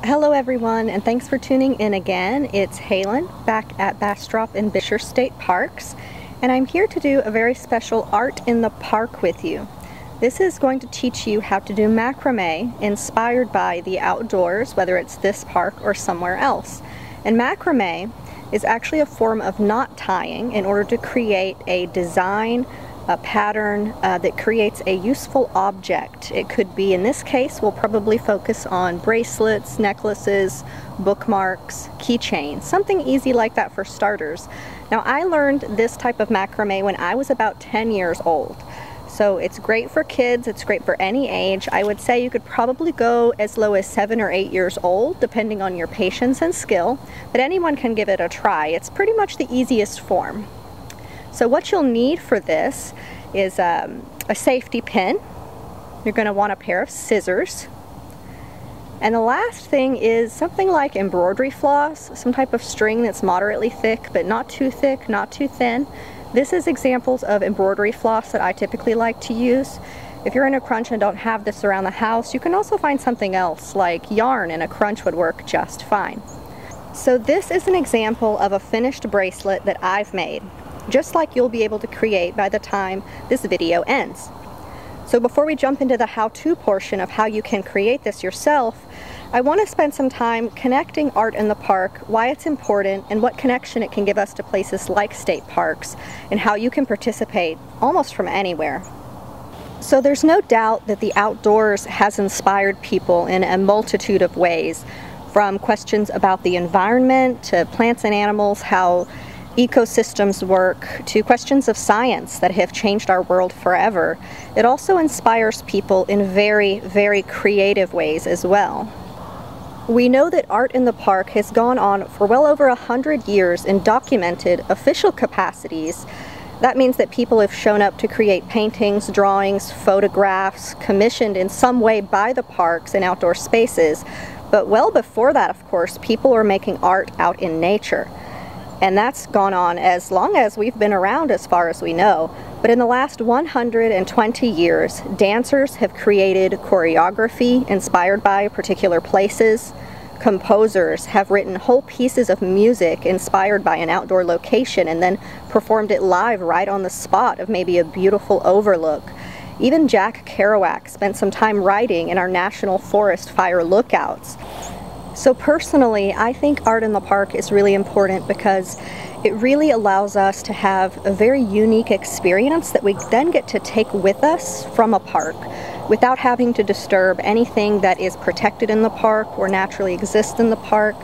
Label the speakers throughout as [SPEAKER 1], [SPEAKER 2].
[SPEAKER 1] Hello everyone, and thanks for tuning in again. It's Haylan back at Bastrop and Bisher State Parks, and I'm here to do a very special Art in the Park with you. This is going to teach you how to do macrame inspired by the outdoors, whether it's this park or somewhere else. And macrame is actually a form of knot tying in order to create a design, a pattern that creates a useful object. It could be, in this case, we'll probably focus on bracelets, necklaces, bookmarks, keychains, something easy like that for starters. Now, I learned this type of macrame when I was about 10 years old. So it's great for kids, it's great for any age. I would say you could probably go as low as 7 or 8 years old, depending on your patience and skill, but anyone can give it a try. It's pretty much the easiest form. So what you'll need for this is a safety pin. You're going to want a pair of scissors. And the last thing is something like embroidery floss, some type of string that's moderately thick, but not too thick, not too thin. This is examples of embroidery floss that I typically like to use. If you're in a crunch and don't have this around the house, you can also find something else, like yarn, and a crunch would work just fine. So this is an example of a finished bracelet that I've made, just like you'll be able to create by the time this video ends. So before we jump into the how-to portion of how you can create this yourself, I want to spend some time connecting art in the park, why it's important, and what connection it can give us to places like state parks, and how you can participate almost from anywhere. So there's no doubt that the outdoors has inspired people in a multitude of ways, from questions about the environment to plants and animals, how ecosystems work, to questions of science that have changed our world forever. It also inspires people in very, very creative ways as well. We know that art in the park has gone on for well over 100 years in documented official capacities. That means that people have shown up to create paintings, drawings, photographs, commissioned in some way by the parks and outdoor spaces. But well before that, of course, people were making art out in nature. And that's gone on as long as we've been around, as far as we know. But in the last 120 years, dancers have created choreography inspired by particular places. Composers have written whole pieces of music inspired by an outdoor location and then performed it live right on the spot of maybe a beautiful overlook. Even Jack Kerouac spent some time writing in our national forest fire lookouts. So personally, I think art in the park is really important because it really allows us to have a very unique experience that we then get to take with us from a park without having to disturb anything that is protected in the park or naturally exists in the park.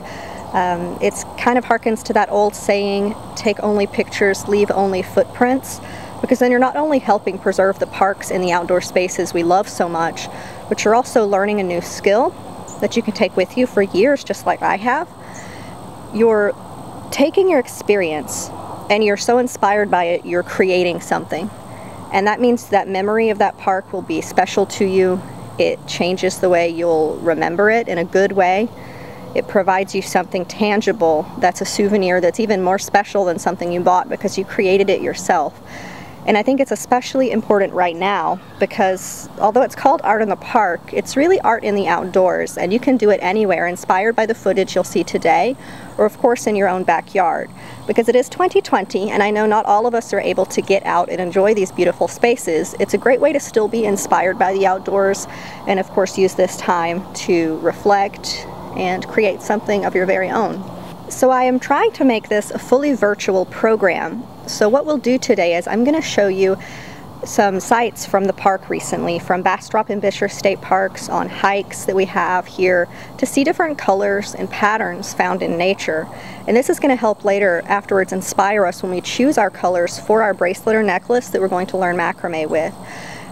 [SPEAKER 1] It's kind of harkens to that old saying, take only pictures, leave only footprints, because then you're not only helping preserve the parks and the outdoor spaces we love so much, but you're also learning a new skill that you can take with you for years, just like I have. You're taking your experience and you're so inspired by it, you're creating something. And that means that memory of that park will be special to you. It changes the way you'll remember it in a good way. It provides you something tangible that's a souvenir that's even more special than something you bought because you created it yourself. And I think it's especially important right now because although it's called art in the park, it's really art in the outdoors, and you can do it anywhere, inspired by the footage you'll see today, or of course in your own backyard. Because it is 2020, and I know not all of us are able to get out and enjoy these beautiful spaces. It's a great way to still be inspired by the outdoors, and of course use this time to reflect and create something of your very own. So I am trying to make this a fully virtual program. So what we'll do today is I'm going to show you some sights from the park recently, from Bastrop and Bisher State Parks, on hikes that we have here, to see different colors and patterns found in nature. And this is going to help later, afterwards, inspire us when we choose our colors for our bracelet or necklace that we're going to learn macrame with.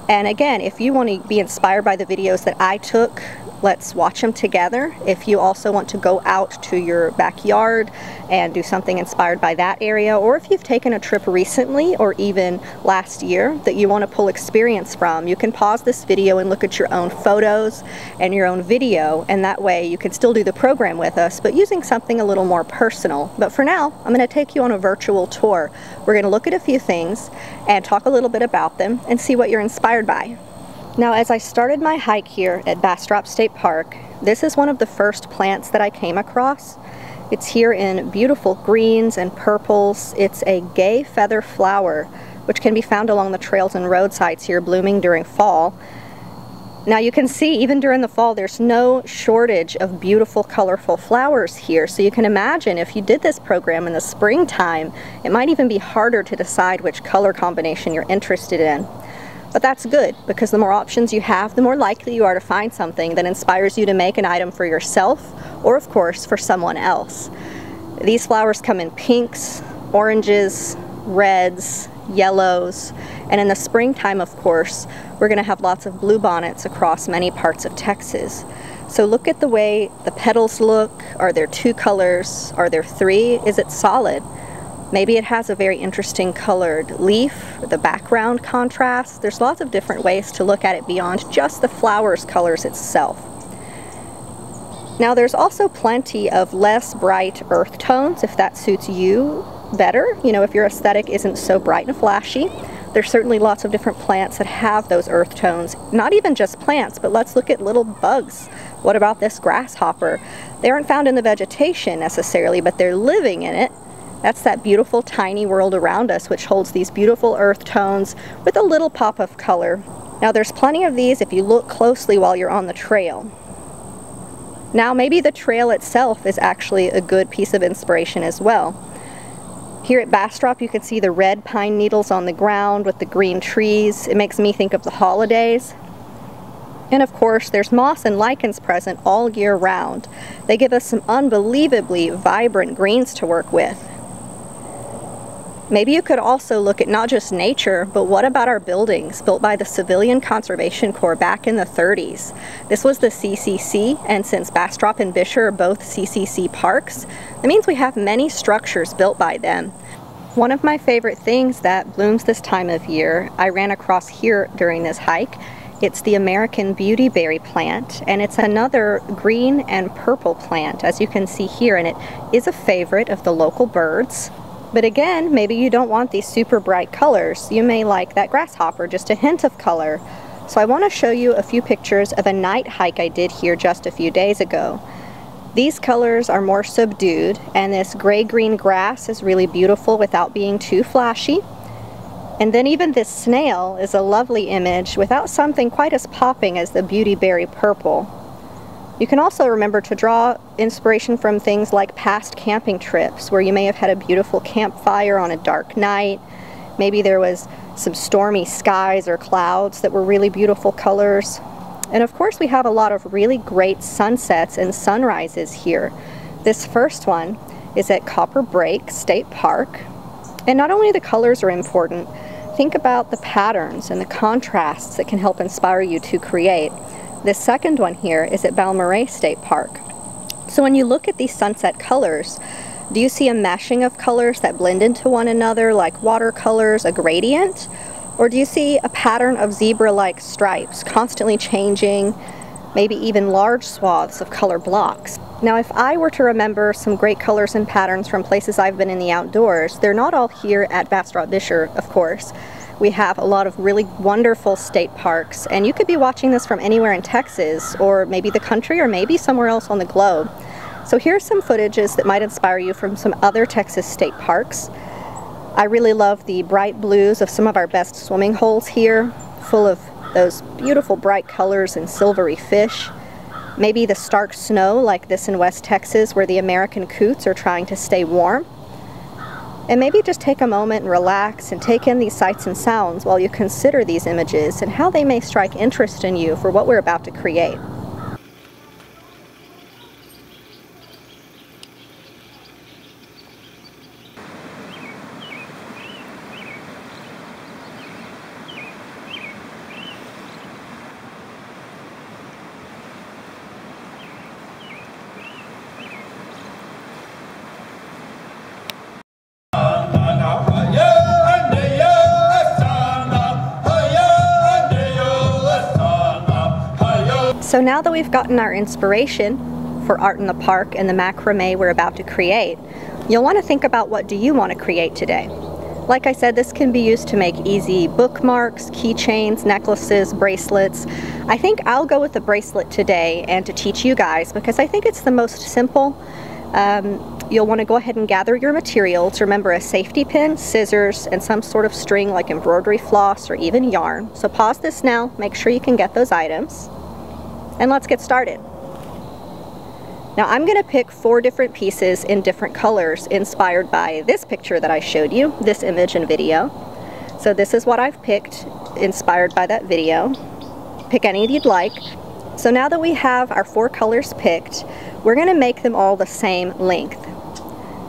[SPEAKER 1] And again, if you want to be inspired by the videos that I took, let's watch them together. If you also want to go out to your backyard and do something inspired by that area, or if you've taken a trip recently or even last year that you want to pull experience from, you can pause this video and look at your own photos and your own video, and that way you can still do the program with us, but using something a little more personal. But for now, I'm going to take you on a virtual tour. We're going to look at a few things and talk a little bit about them and see what you're inspired by. Now, as I started my hike here at Bastrop State Park, this is one of the first plants that I came across. It's here in beautiful greens and purples. It's a gay feather flower, which can be found along the trails and roadsides here, blooming during fall. Now you can see, even during the fall, there's no shortage of beautiful, colorful flowers here. So you can imagine if you did this program in the springtime, it might even be harder to decide which color combination you're interested in. But that's good, because the more options you have, the more likely you are to find something that inspires you to make an item for yourself, or of course for someone else. These flowers come in pinks, oranges, reds, yellows, and in the springtime, of course, we're going to have lots of bluebonnets across many parts of Texas. So look at the way the petals look. Are there two colors? Are there three? Is it solid? Maybe it has a very interesting colored leaf, or the background contrast. There's lots of different ways to look at it beyond just the flower's colors itself. Now there's also plenty of less bright earth tones if that suits you better. You know, if your aesthetic isn't so bright and flashy. There's certainly lots of different plants that have those earth tones. Not even just plants, but let's look at little bugs. What about this grasshopper? They aren't found in the vegetation necessarily, but they're living in it. That's that beautiful tiny world around us, which holds these beautiful earth tones with a little pop of color. Now there's plenty of these if you look closely while you're on the trail. Now maybe the trail itself is actually a good piece of inspiration as well. Here at Bastrop you can see the red pine needles on the ground with the green trees. It makes me think of the holidays. And of course there's moss and lichens present all year round. They give us some unbelievably vibrant greens to work with. Maybe you could also look at not just nature, but what about our buildings built by the Civilian Conservation Corps back in the 30s? This was the CCC, and since Bastrop and Bisher are both CCC parks, that means we have many structures built by them. One of my favorite things that blooms this time of year, I ran across here during this hike. It's the American beautyberry plant, and it's another green and purple plant, as you can see here, and it is a favorite of the local birds. But again, maybe you don't want these super bright colors. You may like that grasshopper, just a hint of color. So I want to show you a few pictures of a night hike I did here just a few days ago. These colors are more subdued, and this gray-green grass is really beautiful without being too flashy. And then even this snail is a lovely image without something quite as popping as the beautyberry purple. You can also remember to draw inspiration from things like past camping trips where you may have had a beautiful campfire on a dark night. Maybe there was some stormy skies or clouds that were really beautiful colors. And of course we have a lot of really great sunsets and sunrises here. This first one is at Copper Break State Park. And not only the colors are important, think about the patterns and the contrasts that can help inspire you to create. This second one here is at Balmorhea State Park. So when you look at these sunset colors, do you see a meshing of colors that blend into one another like watercolors, a gradient? Or do you see a pattern of zebra-like stripes constantly changing, maybe even large swaths of color blocks? Now if I were to remember some great colors and patterns from places I've been in the outdoors, they're not all here at Bastrop Bisher, of course. We have a lot of really wonderful state parks, and you could be watching this from anywhere in Texas, or maybe the country, or maybe somewhere else on the globe. So here's some footages that might inspire you from some other Texas state parks. I really love the bright blues of some of our best swimming holes here, full of those beautiful bright colors and silvery fish. Maybe the stark snow like this in West Texas where the American coots are trying to stay warm. And maybe just take a moment and relax and take in these sights and sounds while you consider these images and how they may strike interest in you for what we're about to create. So now that we've gotten our inspiration for art in the park and the macrame we're about to create, you'll want to think about what do you want to create today. Like I said, this can be used to make easy bookmarks, keychains, necklaces, bracelets. I think I'll go with the bracelet today and to teach you guys because I think it's the most simple. You'll want to go ahead and gather your materials. Remember, a safety pin, scissors, and some sort of string like embroidery floss or even yarn. So pause this now, make sure you can get those items, and let's get started. Now I'm going to pick 4 different pieces in different colors inspired by this picture that I showed you, this image and video. So this is what I've picked inspired by that video. Pick any you'd like. So now that we have our 4 colors picked, we're going to make them all the same length.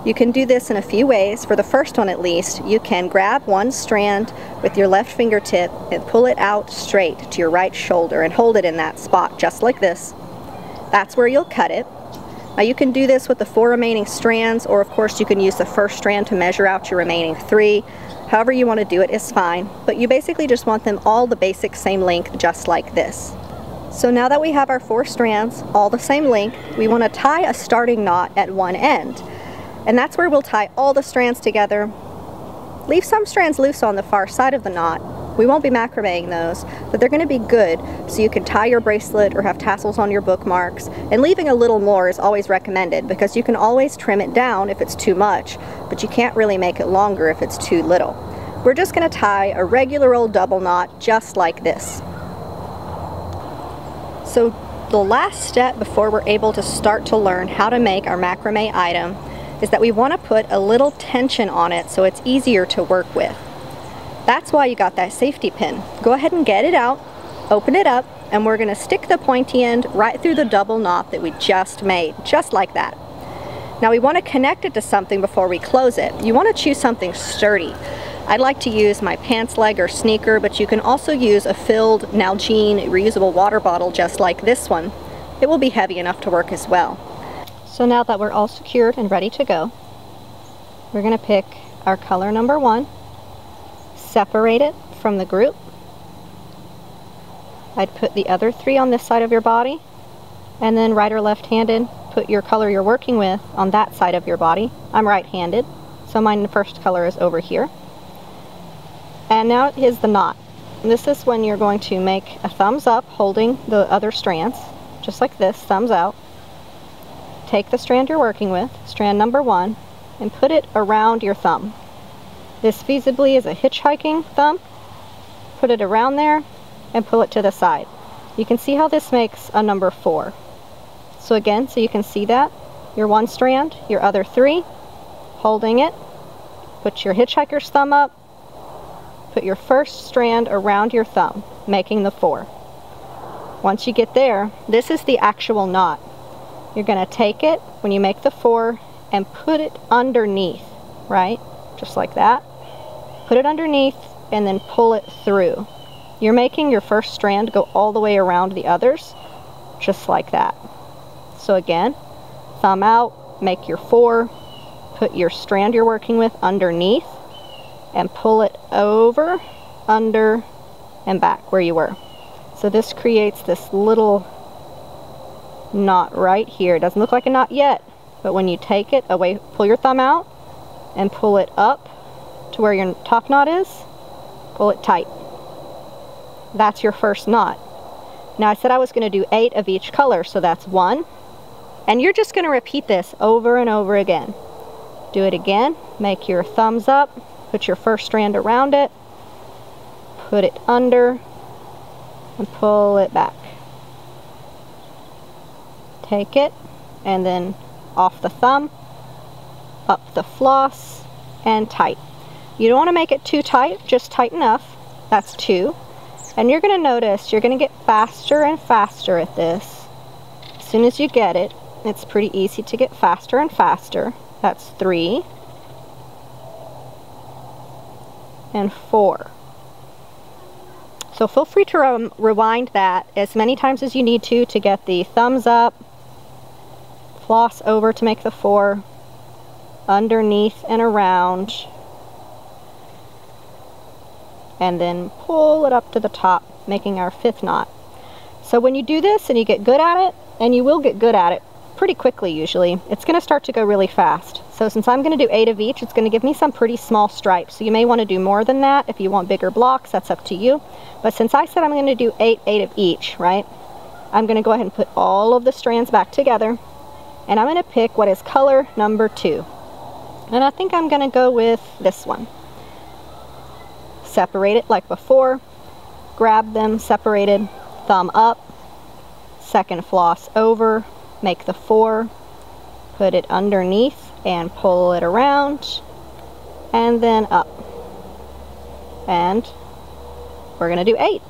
[SPEAKER 1] You can do this in a few ways. For the first one at least, you can grab one strand with your left fingertip and pull it out straight to your right shoulder and hold it in that spot just like this. That's where you'll cut it. Now you can do this with the 4 remaining strands, or of course you can use the first strand to measure out your remaining 3. However you want to do it is fine, but you basically just want them all the basic same length just like this. So now that we have our 4 strands all the same length, we want to tie a starting knot at one end. And that's where we'll tie all the strands together. Leave some strands loose on the far side of the knot. We won't be macrameing those, but they're going to be good so you can tie your bracelet or have tassels on your bookmarks. And leaving a little more is always recommended because you can always trim it down if it's too much, but you can't really make it longer if it's too little. We're just going to tie a regular old double knot just like this. So the last step before we're able to start to learn how to make our macrame item is that we want to put a little tension on it so it's easier to work with. That's why you got that safety pin. Go ahead and get it out, open it up, and we're going to stick the pointy end right through the double knot that we just made, just like that. Now we want to connect it to something before we close it. You want to choose something sturdy. I'd like to use my pants leg or sneaker, but you can also use a filled Nalgene reusable water bottle just like this one. It will be heavy enough to work as well. So now that we're all secured and ready to go, we're going to pick our color number 1, separate it from the group. I'd put the other 3 on this side of your body, and then right or left-handed, put your color you're working with on that side of your body. I'm right-handed, so my first color is over here. And now is the knot. This is when you're going to make a thumbs up holding the other strands, just like this, thumbs out. Take the strand you're working with, strand number 1, and put it around your thumb. This feasibly is a hitchhiking thumb. Put it around there and pull it to the side. You can see how this makes a number 4. So again, so you can see that, your 1 strand, your other 3, holding it, put your hitchhiker's thumb up, put your first strand around your thumb, making the 4. Once you get there, this is the actual knot. You're going to take it when you make the 4 and put it underneath, right? Just like that. Put it underneath and then pull it through. You're making your first strand go all the way around the others, just like that. So again, thumb out, make your 4, put your strand you're working with underneath, and pull it over, under, and back where you were. So this creates this little knot right here. It doesn't look like a knot yet, but when you take it away, pull your thumb out and pull it up to where your top knot is, pull it tight. That's your first knot. Now I said I was going to do 8 of each color, so that's 1. And you're just going to repeat this over and over again. Do it again, make your thumbs up, put your first strand around it, put it under, and pull it back. Take it, and then off the thumb, up the floss, and tight. You don't want to make it too tight, just tight enough. That's 2. And you're going to notice you're going to get faster and faster at this. As soon as you get it, it's pretty easy to get faster and faster. That's 3. And 4. So feel free to rewind that as many times as you need to get the thumbs up, floss over to make the 4, underneath and around, and then pull it up to the top, making our 5th knot. So when you do this and you get good at it, and you will get good at it pretty quickly usually. It's going to start to go really fast. So since I'm going to do 8 of each, it's going to give me some pretty small stripes. So you may want to do more than that. If you want bigger blocks, that's up to you. But since I said I'm going to do 8 of each, right? I'm going to go ahead and put all of the strands back together. And I'm going to pick what is color number 2. And I think I'm going to go with this one. Separate it like before. Grab them separated, thumb up, second floss over, make the 4, put it underneath and pull it around, and then up. And we're going to do 8.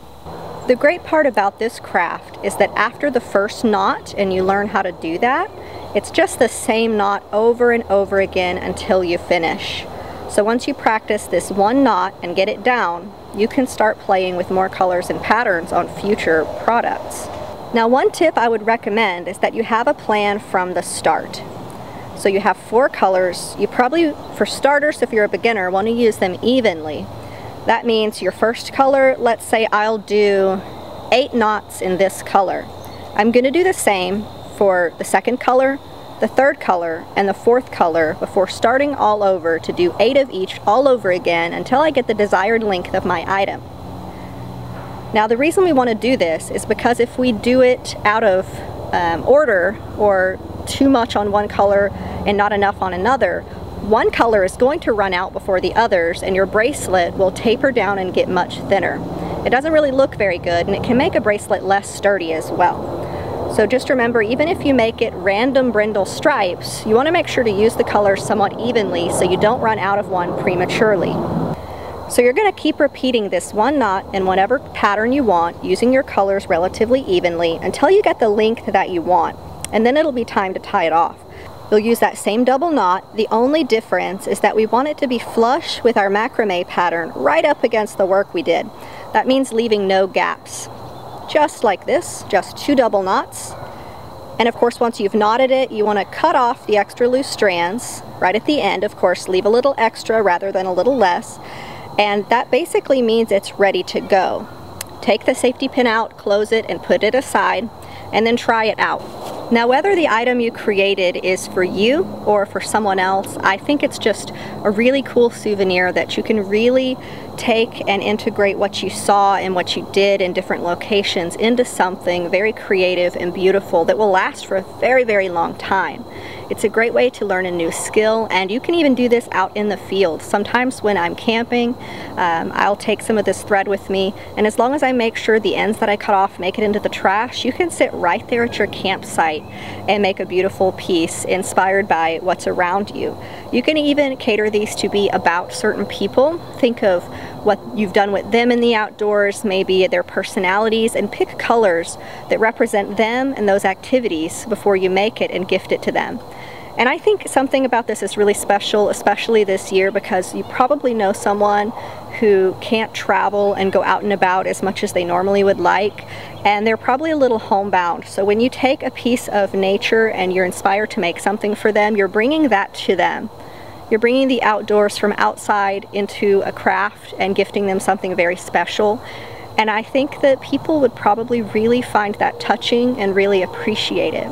[SPEAKER 1] The great part about this craft is that after the first knot and you learn how to do that, it's just the same knot over and over again until you finish. So once you practice this one knot and get it down, you can start playing with more colors and patterns on future products. Now, one tip I would recommend is that you have a plan from the start. So you have 4 colors. You probably, for starters, if you're a beginner, want to use them evenly. That means your first color, let's say I'll do 8 knots in this color. I'm going to do the same for the second color, the third color, and the fourth color before starting all over to do 8 of each all over again until I get the desired length of my item. Now, the reason we want to do this is because if we do it out of order or too much on one color and not enough on another, one color is going to run out before the others and your bracelet will taper down and get much thinner. It doesn't really look very good, and it can make a bracelet less sturdy as well. So just remember, even if you make it random brindle stripes, you want to make sure to use the colors somewhat evenly so you don't run out of one prematurely. So you're going to keep repeating this one knot in whatever pattern you want, using your colors relatively evenly until you get the length that you want, and then it'll be time to tie it off. You'll use that same double knot. The only difference is that we want it to be flush with our macrame pattern right up against the work we did. That means leaving no gaps. Just like this, just 2 double knots. And of course, once you've knotted it, you want to cut off the extra loose strands right at the end. Of course, leave a little extra rather than a little less. And that basically means it's ready to go. Take the safety pin out, close it, and put it aside, and then try it out. Now, whether the item you created is for you or for someone else, I think it's just a really cool souvenir that you can really take and integrate what you saw and what you did in different locations into something very creative and beautiful that will last for a very, very long time. It's a great way to learn a new skill, and you can even do this out in the field. Sometimes when I'm camping, I'll take some of this thread with me, and as long as I make sure the ends that I cut off make it into the trash, you can sit right there at your campsite and make a beautiful piece inspired by what's around you. You can even cater these to be about certain people. Think of what you've done with them in the outdoors, maybe their personalities, and pick colors that represent them and those activities before you make it and gift it to them. And I think something about this is really special, especially this year, because you probably know someone who can't travel and go out and about as much as they normally would like, and they're probably a little homebound. So when you take a piece of nature and you're inspired to make something for them, you're bringing that to them. You're bringing the outdoors from outside into a craft and gifting them something very special. And I think that people would probably really find that touching and really appreciate it.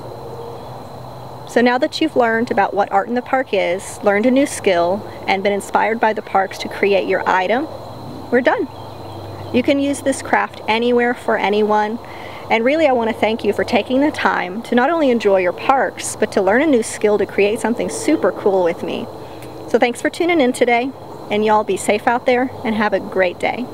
[SPEAKER 1] So now that you've learned about what Art in the Park is, learned a new skill, and been inspired by the parks to create your item, we're done. You can use this craft anywhere for anyone. And really, I want to thank you for taking the time to not only enjoy your parks, but to learn a new skill to create something super cool with me. So thanks for tuning in today, and y'all be safe out there and have a great day.